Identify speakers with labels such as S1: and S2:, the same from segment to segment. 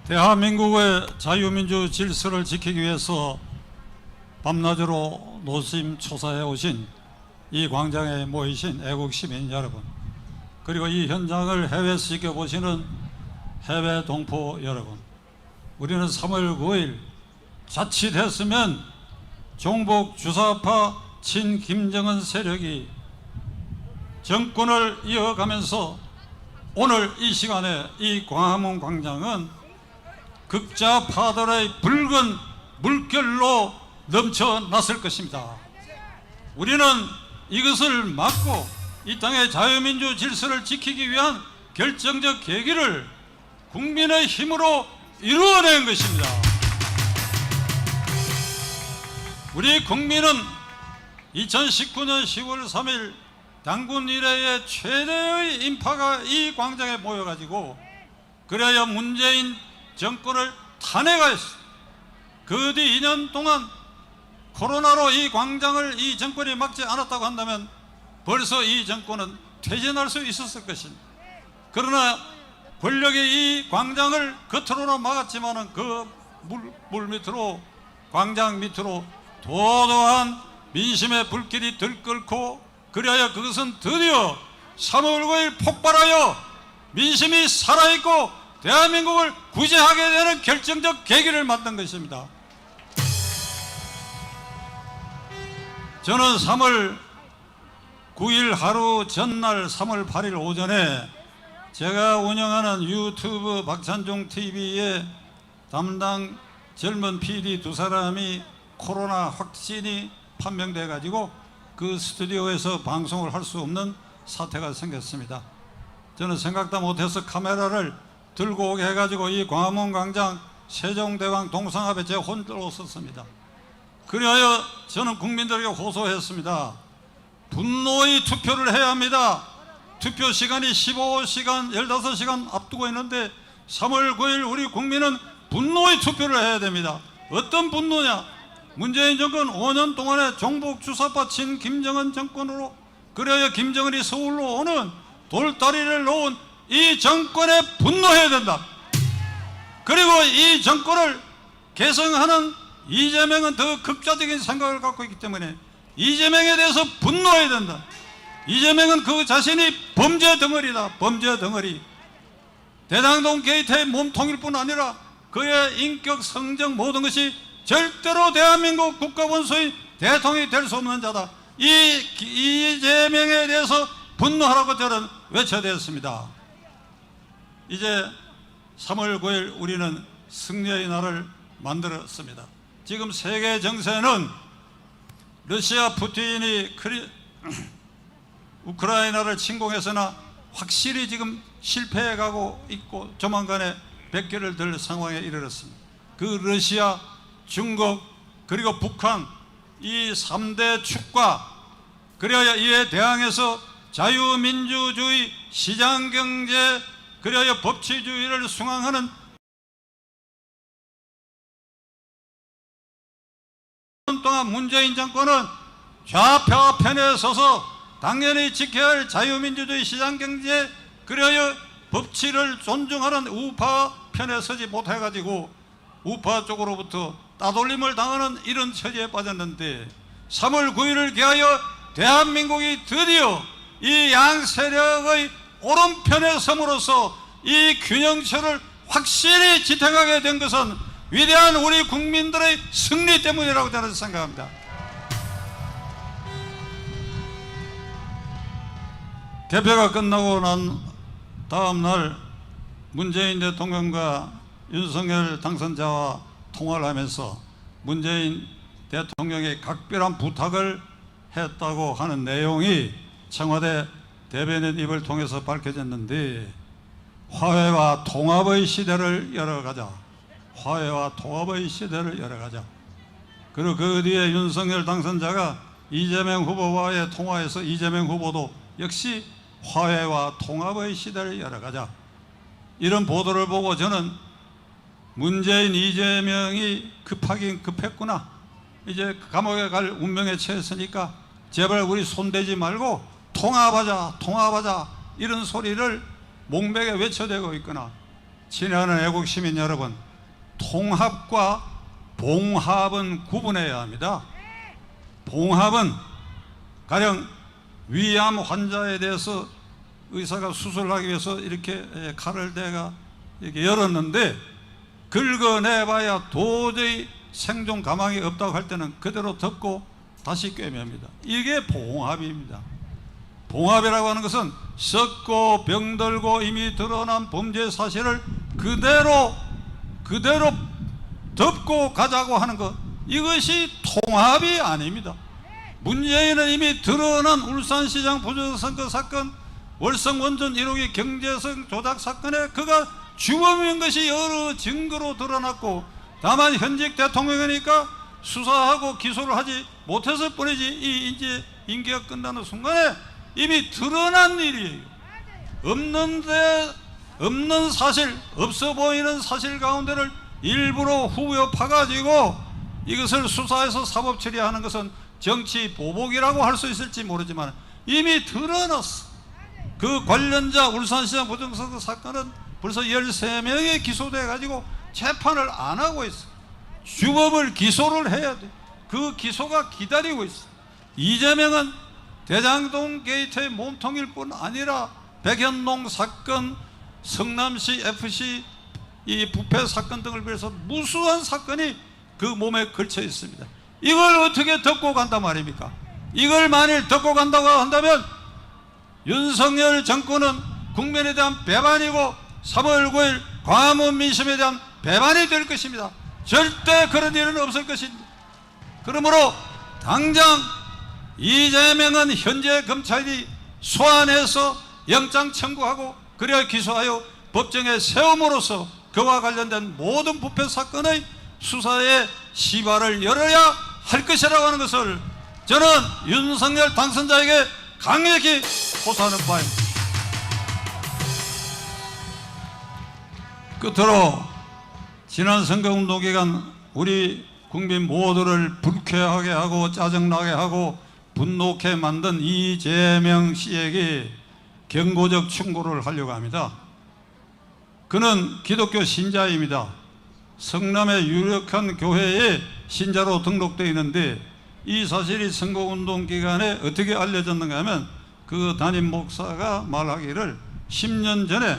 S1: 대한민국의 자유민주 질서를 지키기 위해서 밤낮으로 노심초사해 오신 이 광장에 모이신 애국 시민 여러분, 그리고 이 현장을 해외에서 지켜보시는 해외 동포 여러분, 우리는 3월 9일 자칫했으면 종북 주사파 친김정은 세력이 정권을 이어가면서 오늘 이 시간에 이 광화문 광장은 극자파들의 붉은 물결로 넘쳐났을 것입니다. 우리는 이것을 막고 이 땅의 자유민주 질서를 지키기 위한 결정적 계기를 국민의 힘으로 이루어낸 것입니다. 우리 국민은 2019년 10월 3일 당군 이래의 최대의 인파가 이 광장에 모여가지고 그래야 문재인 정권을 탄핵하였습니다. 그 뒤 2년 동안 코로나로 이 광장을 이 정권이 막지 않았다고 한다면 벌써 이 정권은 퇴진할 수 있었을 것입니다. 그러나 권력이 이 광장을 겉으로는 막았지만은 그 물 밑으로, 광장 밑으로 도도한 민심의 불길이 들끓고, 그래야 그것은 드디어 3월 9일 폭발하여 민심이 살아있고 대한민국을 구제하게 되는 결정적 계기를 만든 것입니다. 저는 3월 9일 하루 전날 3월 8일 오전에 제가 운영하는 유튜브 박찬종 TV의 담당 젊은 PD 두 사람이 코로나 확진이 판명돼 가지고 그 스튜디오에서 방송을 할 수 없는 사태가 생겼습니다. 저는 생각도 못해서 카메라를 들고 오게 해가지고 이 광화문 광장 세종대왕 동상 앞에 제 혼자로 섰습니다. 그리하여 저는 국민들에게 호소했습니다. 분노의 투표를 해야 합니다. 투표 시간이 15시간, 15시간 앞두고 있는데 3월 9일 우리 국민은 분노의 투표를 해야 됩니다. 어떤 분노냐? 문재인 정권 5년 동안의 종북 주사파 친 김정은 정권으로, 그래야 김정은이 서울로 오는 돌다리를 놓은 이 정권에 분노해야 된다. 그리고 이 정권을 개성하는 이재명은 더 극좌적인 생각을 갖고 있기 때문에 이재명에 대해서 분노해야 된다. 이재명은 그 자신이 범죄 덩어리다. 범죄 덩어리. 대장동 게이트의 몸통일 뿐 아니라 그의 인격, 성정 모든 것이 절대로 대한민국 국가원수인 대통령이 될 수 없는 자다. 이재명에 대해서 분노하라고 저는 외쳐대었습니다. 이제 3월 9일 우리는 승리의 날을 만들었습니다. 지금 세계 정세는 러시아 푸틴이 우크라이나를 침공해서나 확실히 지금 실패해가고 있고 조만간에 백기를 들 상황에 이르렀습니다. 그 러시아, 중국, 그리고 북한 이 3대 축과, 그래야 이에 대항해서 자유민주주의, 시장경제, 그래야 법치주의를 숭앙하는 동안 문재인 정권은 좌파 편에 서서 당연히 지켜야 할 자유민주주의, 시장경제, 그래야 법치를 존중하는 우파 편에 서지 못해가지고 우파 쪽으로부터 따돌림을 당하는 이런 처지에 빠졌는데 3월 9일을 기하여 대한민국이 드디어 이 양세력의 오른편에 섬으로써 이 균형처를 확실히 지탱하게 된 것은 위대한 우리 국민들의 승리 때문이라고 저는 생각합니다. 개표가 끝나고 난 다음 날 문재인 대통령과 윤석열 당선자와 통화를 하면서 문재인 대통령의 각별한 부탁을 했다고 하는 내용이 청와대 대변인 입을 통해서 밝혀졌는데, 화해와 통합의 시대를 열어가자. 화해와 통합의 시대를 열어가자. 그리고 그 뒤에 윤석열 당선자가 이재명 후보와의 통화에서 이재명 후보도 역시 화해와 통합의 시대를 열어가자, 이런 보도를 보고 저는 문재인, 이재명이 급하긴 급했구나. 이제 감옥에 갈 운명에 처했으니까 제발 우리 손대지 말고 통합하자, 통합하자, 이런 소리를 목맥에 외쳐대고 있거나, 친애하는 애국시민 여러분, 통합과 봉합은 구분해야 합니다. 봉합은 가령 위암 환자에 대해서 의사가 수술하기 위해서 이렇게 칼을 대가 이렇게 열었는데 긁어내봐야 도저히 생존 가망이 없다고 할 때는 그대로 덮고 다시 꿰맵니다. 이게 봉합입니다. 봉합이라고 하는 것은 썩고 병들고 이미 드러난 범죄 사실을 그대로 덮고 가자고 하는 것, 이것이 통합이 아닙니다. 문재인은 이미 드러난 울산시장 부정선거 사건, 월성 원전 1호기 경제성 조작 사건에 그가 주범인 것이 여러 증거로 드러났고, 다만 현직 대통령이니까 수사하고 기소를 하지 못했을 뿐이지 이 이제 임기가 끝나는 순간에 이미 드러난 일이에요. 없는 사실, 없어 보이는 사실 가운데를 일부러 후벼 파가지고 이것을 수사해서 사법 처리하는 것은 정치 보복이라고 할 수 있을지 모르지만 이미 드러났어. 그 관련자 울산시장 부정선거 사건은 벌써 13명이 기소돼 가지고 재판을 안 하고 있어. 주범을 기소를 해야 돼. 그 기소가 기다리고 있어. 이재명은 대장동 게이트의 몸통일 뿐 아니라 백현동 사건, 성남시 FC 이 부패 사건 등을 비해서 무수한 사건이 그 몸에 걸쳐 있습니다. 이걸 어떻게 덮고 간단 말입니까? 이걸 만일 덮고 간다고 한다면 윤석열 정권은 국민에 대한 배반이고 3월 9일 광화문 민심에 대한 배반이 될 것입니다. 절대 그런 일은 없을 것입니다. 그러므로 당장 이재명은 현재 검찰이 소환해서 영장 청구하고 그래야 기소하여 법정에 세움으로써 그와 관련된 모든 부패 사건의 수사의 시발을 열어야 할 것이라고 하는 것을 저는 윤석열 당선자에게 강력히 호소하는 바입니다. 끝으로 지난 선거운동 기간 우리 국민 모두를 불쾌하게 하고 짜증나게 하고 분노케 만든 이재명 씨에게 경고적 충고를 하려고 합니다. 그는 기독교 신자입니다. 성남의 유력한 교회에 신자로 등록되어 있는데 이 사실이 선거운동 기간에 어떻게 알려졌는가 하면 그 담임 목사가 말하기를 10년 전에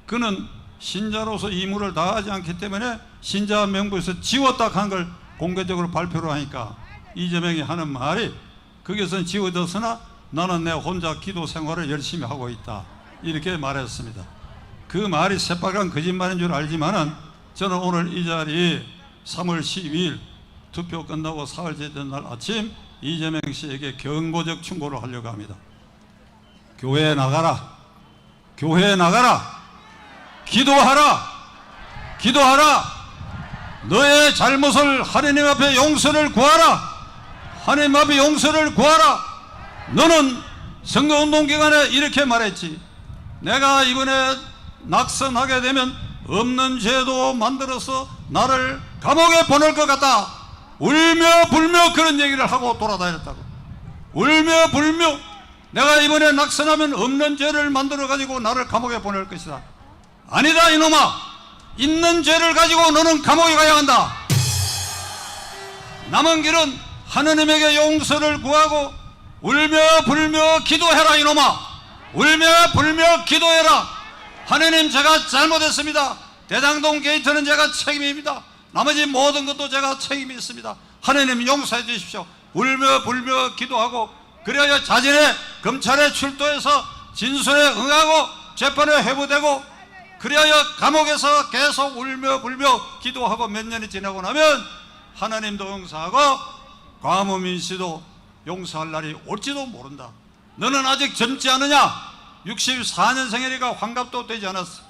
S1: 그는 신자로서義務를 다하지 않기 때문에 신자 명부에서 지웠다 한 걸 공개적으로 발표를 하니까 이재명이 하는 말이 거기서는 지워졌으나 나는 내 혼자 기도 생활을 열심히 하고 있다, 이렇게 말했습니다. 그 말이 새빨간 거짓말인 줄 알지만은 저는 오늘 이 자리에 3월 12일 투표 끝나고 사흘째 된 날 아침 이재명 씨에게 경고적 충고를 하려고 합니다. 교회에 나가라. 교회에 나가라. 기도하라. 기도하라. 너의 잘못을 하느님 앞에 용서를 구하라. 하느님 앞에 용서를 구하라. 너는 선거운동 기간에 이렇게 말했지. 내가 이번에 낙선하게 되면 없는 죄도 만들어서 나를 감옥에 보낼 것 같다. 울며 불며 그런 얘기를 하고 돌아다녔다고. 울며 불며 내가 이번에 낙선하면 없는 죄를 만들어 가지고 나를 감옥에 보낼 것이다. 아니다 이놈아. 있는 죄를 가지고 너는 감옥에 가야 한다. 남은 길은 하느님에게 용서를 구하고 울며 불며 기도해라 이놈아. 울며 불며 기도해라. 하느님 제가 잘못했습니다. 대장동 게이트는 제가 책임입니다. 나머지 모든 것도 제가 책임이 있습니다. 하느님 용서해 주십시오. 울며 불며 기도하고 그래야 자진의 검찰에 출두해서 진술에 응하고 재판에 회부되고 그래야 감옥에서 계속 울며 불며 기도하고 몇 년이 지나고 나면 하나님도 용서하고 광화문 씨도 용서할 날이 올지도 모른다. 너는 아직 젊지 않으냐? 64년생이니까 환갑도 되지 않았어.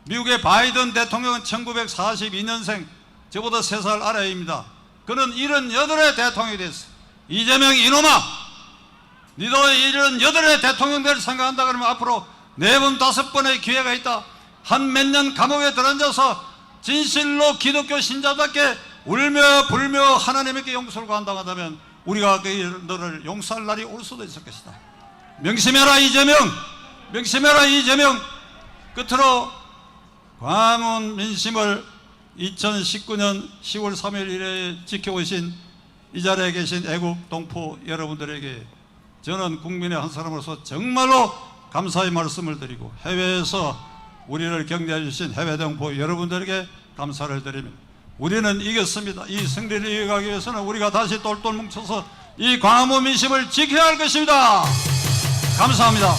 S1: 미국의 바이든 대통령은 1942년생, 저보다 3살 아래입니다. 그는 78의 대통령이 됐어. 이재명 이놈아, 니도 78의 대통령 될 생각한다 그러면 앞으로 4번 5번의 기회가 있다. 한 몇 년 감옥에 들어앉아서 진실로 기독교 신자답게 울며 불며 하나님께 용서를 구한다고 한다면 우리가 너를 용서할 날이 올 수도 있을 것이다. 명심해라 이재명. 명심해라 이재명. 끝으로 광화문 민심을 2019년 10월 3일 이래 지켜오신 이 자리에 계신 애국 동포 여러분들에게 저는 국민의 한 사람으로서 정말로 감사의 말씀을 드리고, 해외에서 우리를 격려해 주신 해외 동포 여러분들에게 감사를 드립니다. 우리는 이겼습니다. 이 승리를 이어가기 위해서는 우리가 다시 똘똘 뭉쳐서 이 광화문 민심을 지켜야 할 것입니다. 감사합니다.